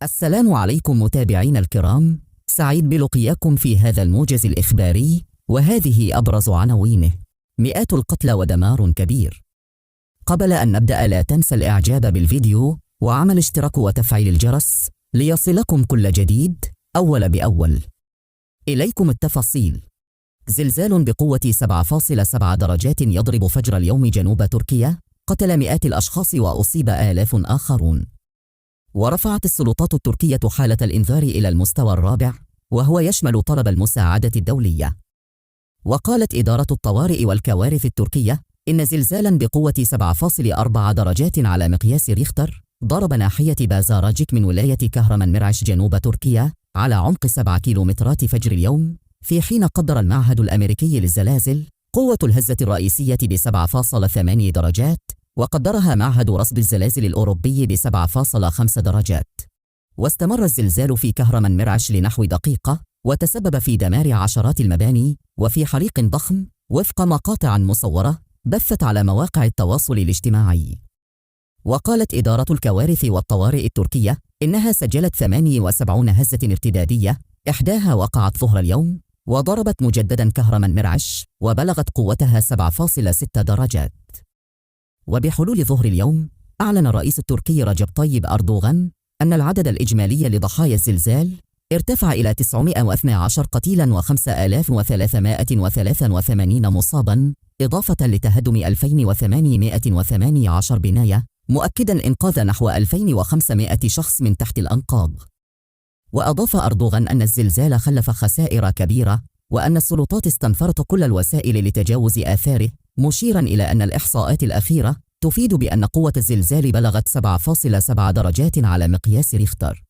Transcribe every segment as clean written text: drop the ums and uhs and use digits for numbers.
السلام عليكم متابعينا الكرام، سعيد بلقياكم في هذا الموجز الإخباري، وهذه أبرز عناوينه: مئات القتلى ودمار كبير. قبل أن نبدأ لا تنسى الإعجاب بالفيديو وعمل اشتراك وتفعيل الجرس ليصلكم كل جديد أول بأول. إليكم التفاصيل. زلزال بقوة 7.7 درجات يضرب فجر اليوم جنوب تركيا، قتل مئات الأشخاص وأصيب آلاف آخرون. ورفعت السلطات التركية حالة الإنذار إلى المستوى الرابع، وهو يشمل طلب المساعدة الدولية. وقالت إدارة الطوارئ والكوارث التركية إن زلزالا بقوة 7.4 درجات على مقياس ريختر ضرب ناحية بازاراجيك من ولاية كهرمانمرعش جنوب تركيا على عمق 7 كيلومترات فجر اليوم، في حين قدر المعهد الأمريكي للزلازل قوة الهزة الرئيسية ب7.8 درجات، وقدرها معهد رصد الزلازل الأوروبي ب7.5 درجات. واستمر الزلزال في كهرمانمرعش لنحو دقيقة، وتسبب في دمار عشرات المباني وفي حريق ضخم، وفق مقاطع مصورة بثت على مواقع التواصل الاجتماعي. وقالت إدارة الكوارث والطوارئ التركية إنها سجلت 78 هزة ارتدادية، إحداها وقعت ظهر اليوم وضربت مجددا كهرمانمرعش، وبلغت قوتها 7.6 درجات. وبحلول ظهر اليوم أعلن الرئيس التركي رجب طيب أردوغان أن العدد الإجمالي لضحايا الزلزال ارتفع إلى 912 قتيلا و5383 مصابا، إضافة لتهدم 2818 بناية، مؤكدا إنقاذ نحو 2500 شخص من تحت الأنقاض. وأضاف أردوغان أن الزلزال خلف خسائر كبيرة، وأن السلطات استنفرت كل الوسائل لتجاوز آثاره، مشيرا إلى أن الإحصاءات الأخيرة تفيد بأن قوة الزلزال بلغت 7.7 درجات على مقياس ريختر.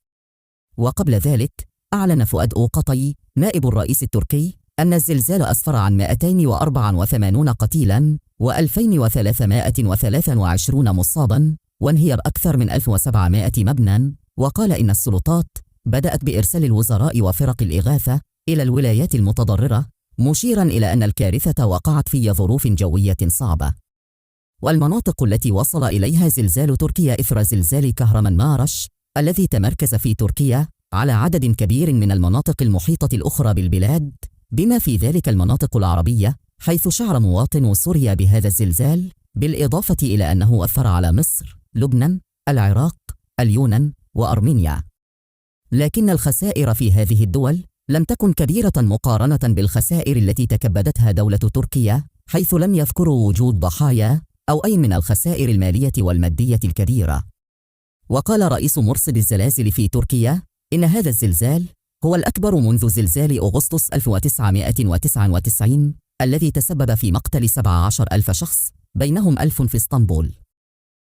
وقبل ذلك أعلن فؤاد أوقطي نائب الرئيس التركي أن الزلزال أسفر عن 284 قتيلا و2323 مصابا، وانهيار أكثر من 1700 مبنى. وقال إن السلطات بدأت بإرسال الوزراء وفرق الإغاثة إلى الولايات المتضررة، مشيرا إلى أن الكارثة وقعت في ظروف جوية صعبة. والمناطق التي وصل إليها زلزال تركيا إثر زلزال كهرمانمارش الذي تمركز في تركيا على عدد كبير من المناطق المحيطة الأخرى بالبلاد، بما في ذلك المناطق العربية، حيث شعر مواطن سوريا بهذا الزلزال، بالإضافة إلى أنه أثر على مصر، لبنان، العراق، اليونان وأرمينيا. لكن الخسائر في هذه الدول لم تكن كبيرة مقارنة بالخسائر التي تكبدتها دولة تركيا، حيث لم يذكروا وجود ضحايا أو أي من الخسائر المالية والمادية الكبيرة. وقال رئيس مرصد الزلازل في تركيا إن هذا الزلزال هو الأكبر منذ زلزال أغسطس 1999 الذي تسبب في مقتل 17,000 شخص، بينهم 1000 في اسطنبول.